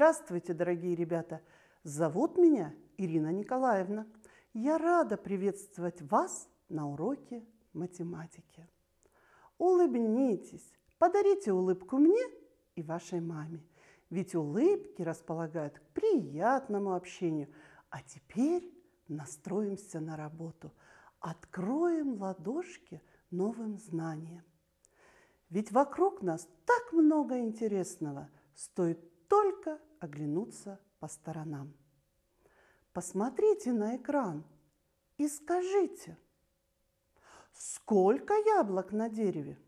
Здравствуйте, дорогие ребята! Зовут меня Ирина Николаевна. Я рада приветствовать вас на уроке математики. Улыбнитесь, подарите улыбку мне и вашей маме, ведь улыбки располагают к приятному общению. А теперь настроимся на работу, откроем ладошки новым знаниям. Ведь вокруг нас так много интересного, стоит только оглянуться по сторонам. Посмотрите на экран и скажите, сколько яблок на дереве?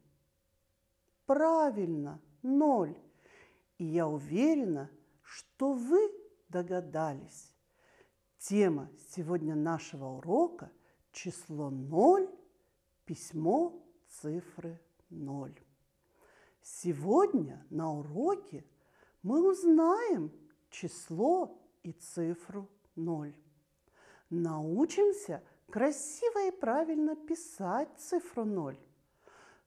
Правильно, 0. И я уверена, что вы догадались. Тема сегодня нашего урока – число 0, письмо цифры 0. Сегодня на уроке мы узнаем число и цифру 0. Научимся красиво и правильно писать цифру 0.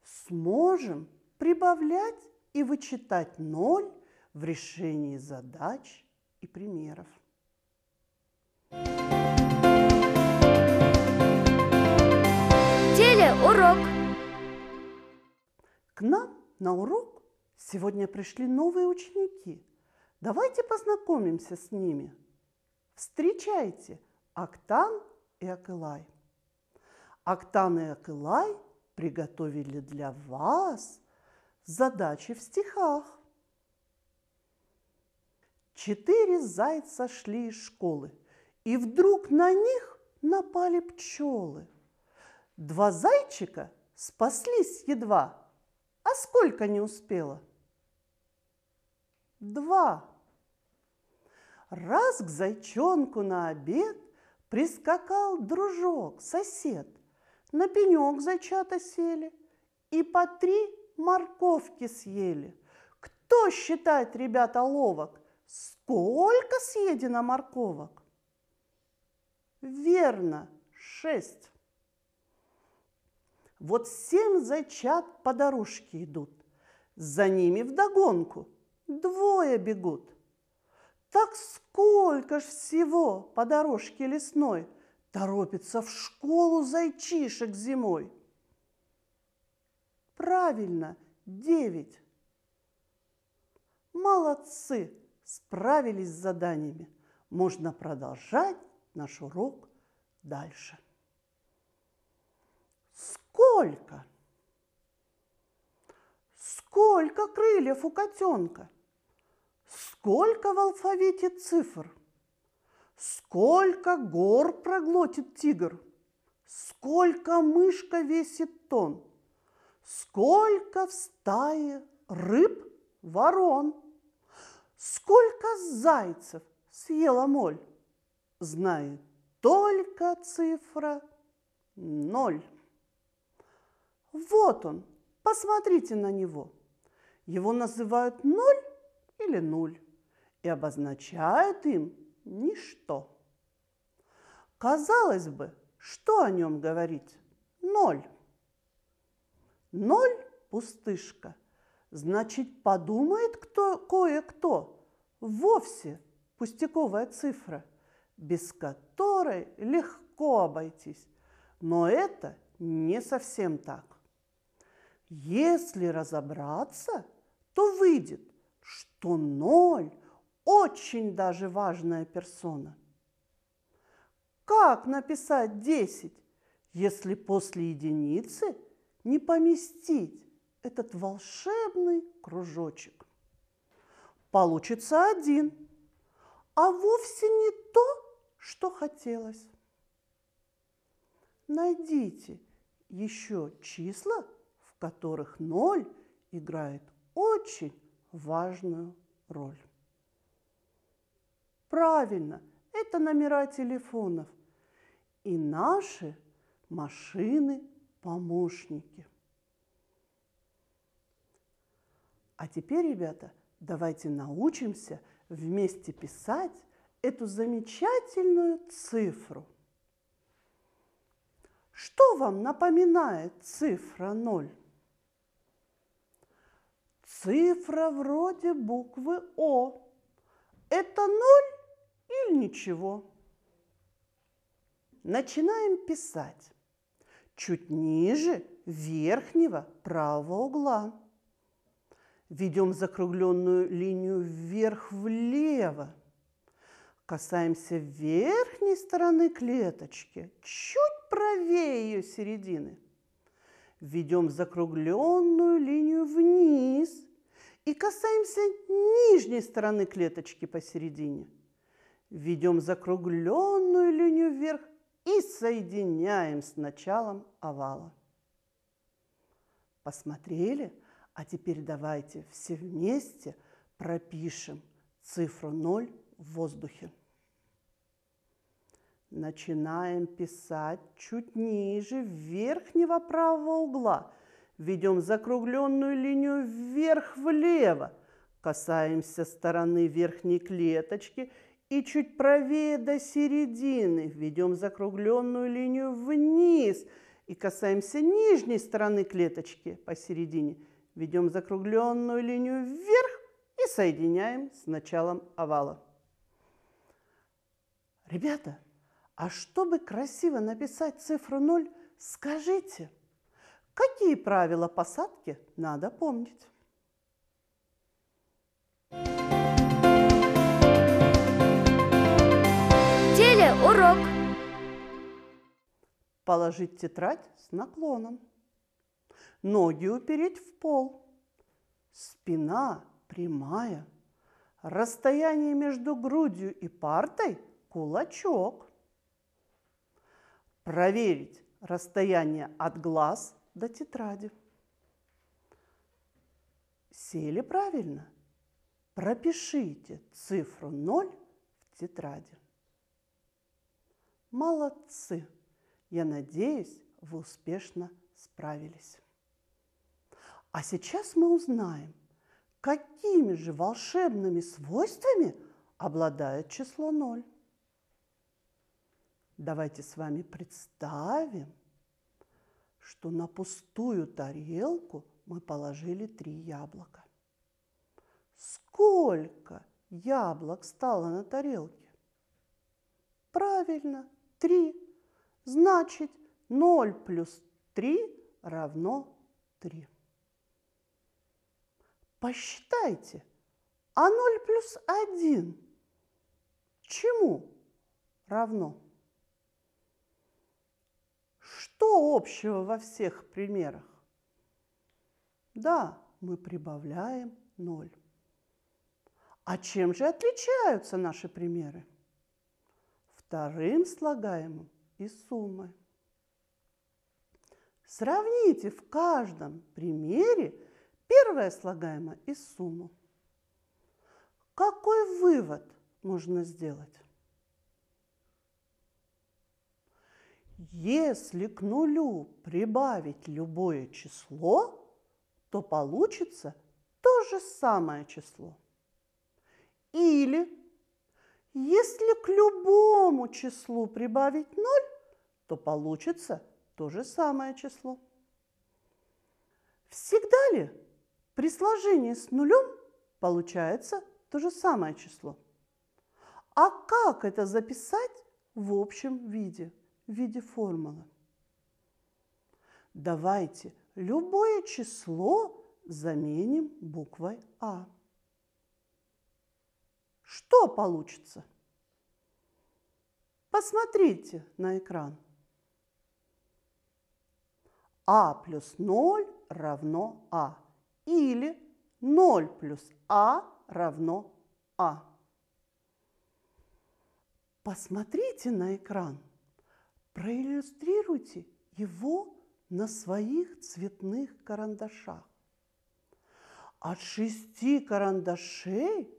Сможем прибавлять и вычитать 0 в решении задач и примеров. Телеурок. К нам на урок сегодня пришли новые ученики. Давайте познакомимся с ними. Встречайте Октан и Акылай. Октан и Акылай приготовили для вас задачи в стихах. 4 зайца шли из школы, и вдруг на них напали пчелы. 2 зайчика спаслись едва. А сколько не успела? 2. Раз к зайчонку на обед прискакал дружок, сосед. На пенек зайчата сели и по 3 морковки съели. Кто считает, ребята, ловок? Сколько съедено морковок? Верно, 6. Вот 7 зайчат по дорожке идут, за ними вдогонку 2 бегут. Так сколько ж всего по дорожке лесной торопится в школу зайчишек зимой? Правильно, 9. Молодцы, справились с заданиями. Можно продолжать наш урок дальше. Сколько? Сколько крыльев у котенка? Сколько в алфавите цифр? Сколько гор проглотит тигр? Сколько мышка весит тонн? Сколько в стае рыб ворон? Сколько зайцев съела моль? Знает только цифра 0. Вот он, посмотрите на него. Его называют 0 или 0 и обозначают им ничто. Казалось бы, что о нем говорить? 0. 0 – пустышка. Значит, подумает кое-кто. Вовсе пустяковая цифра, без которой легко обойтись. Но это не совсем так. Если разобраться, то выйдет, что 0 очень даже важная персона. Как написать 10, если после единицы не поместить этот волшебный кружочек? Получится 1, а вовсе не то, что хотелось. Найдите еще числа, в которых 0 играет очень важную роль. Правильно, это номера телефонов и наши машины-помощники. А теперь, ребята, давайте научимся вместе писать эту замечательную цифру. Что вам напоминает цифра 0? Цифра вроде буквы О. Это 0 или ничего? Начинаем писать. Чуть ниже верхнего правого угла. Ведем закругленную линию вверх-влево. Касаемся верхней стороны клеточки, чуть правее ее середины. Ведем закругленную линию вниз и касаемся нижней стороны клеточки посередине. Ведем закругленную линию вверх и соединяем с началом овала. Посмотрели? А теперь давайте все вместе пропишем цифру 0 в воздухе. Начинаем писать чуть ниже верхнего правого угла. Ведем закругленную линию вверх-влево. Касаемся стороны верхней клеточки и чуть правее до середины. Ведем закругленную линию вниз и касаемся нижней стороны клеточки посередине. Ведем закругленную линию вверх и соединяем с началом овала. Ребята, а чтобы красиво написать цифру 0, скажите, какие правила посадки надо помнить? Телеурок. Положить тетрадь с наклоном. Ноги упереть в пол. Спина прямая. Расстояние между грудью и партой – кулачок. Проверить расстояние от глаз до тетради. Сели правильно? Пропишите цифру 0 в тетради. Молодцы! Я надеюсь, вы успешно справились. А сейчас мы узнаем, какими же волшебными свойствами обладает число 0. Давайте с вами представим, что на пустую тарелку мы положили 3 яблока. Сколько яблок стало на тарелке? Правильно, 3. Значит, 0 плюс 3 равно 3. Посчитайте, а 0 плюс 1 чему равно? Что общего во всех примерах? Да, мы прибавляем 0. А чем же отличаются наши примеры? Вторым слагаемым и суммой. Сравните в каждом примере первое слагаемое и сумму. Какой вывод можно сделать? Если к нулю прибавить любое число, то получится то же самое число. Или если к любому числу прибавить 0, то получится то же самое число. Всегда ли при сложении с нулем получается то же самое число? А как это записать в общем виде, в виде формулы? Давайте любое число заменим буквой А. Что получится? Посмотрите на экран. А плюс 0 равно А. Или 0 плюс А равно А. Посмотрите на экран. Проиллюстрируйте его на своих цветных карандашах. От 6 карандашей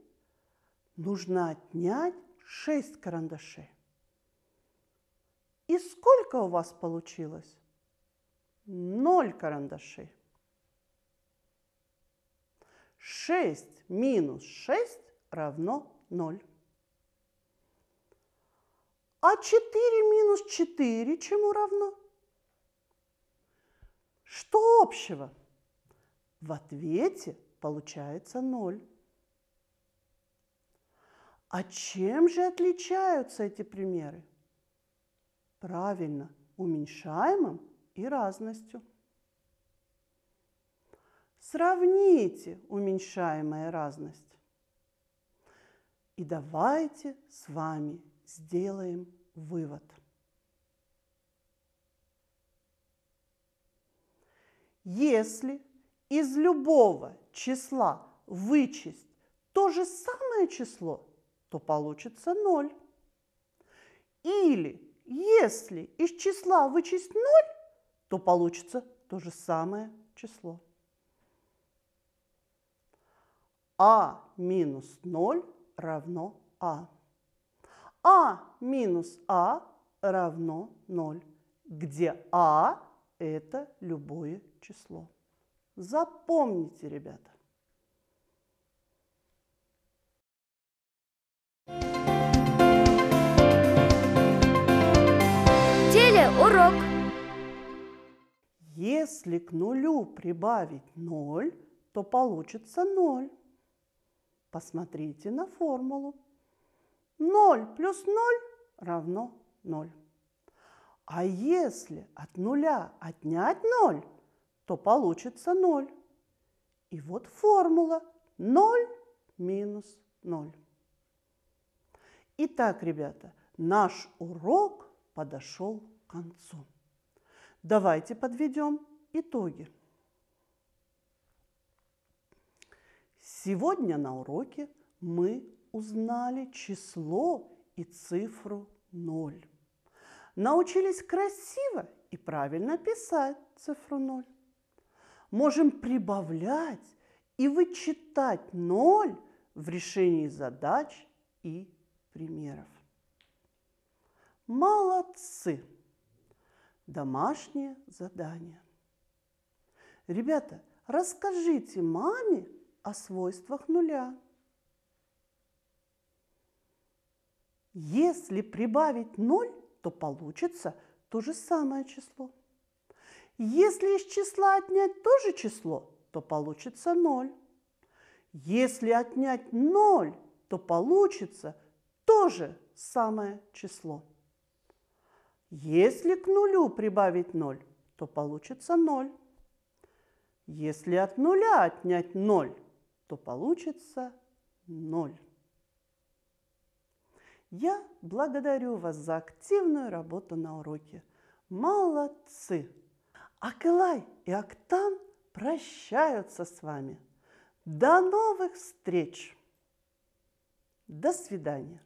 нужно отнять 6 карандашей. И сколько у вас получилось? 0 карандашей. 6 минус 6 равно 0. А 4 минус 4 чему равно? Что общего? В ответе получается 0. А чем же отличаются эти примеры? Правильно, уменьшаемым и разностью. Сравните уменьшаемое и разность. И давайте с вами сделаем вывод. Если из любого числа вычесть то же самое число, то получится 0. Или если из числа вычесть 0, то получится то же самое число. А минус 0 равно А. А минус А равно 0, где А – это любое число. Запомните, ребята. Телеурок. Если к нулю прибавить 0, то получится 0. Посмотрите на формулу. 0 плюс 0 равно 0. А если от нуля отнять 0, то получится 0. И вот формула 0 минус 0. Итак, ребята, наш урок подошел к концу. Давайте подведем итоги. Сегодня на уроке мы узнали число и цифру 0. Научились красиво и правильно писать цифру 0. Можем прибавлять и вычитать 0 в решении задач и примеров. Молодцы! Домашнее задание. Ребята, расскажите маме о свойствах нуля. Если прибавить 0, то получится то же самое число. Если из числа отнять то же число, то получится 0. Если отнять 0, то получится то же самое число. Если к нулю прибавить 0, то получится 0. Если от нуля отнять 0, то получится 0. Я благодарю вас за активную работу на уроке. Молодцы! Акылай и Актан прощаются с вами. До новых встреч! До свидания!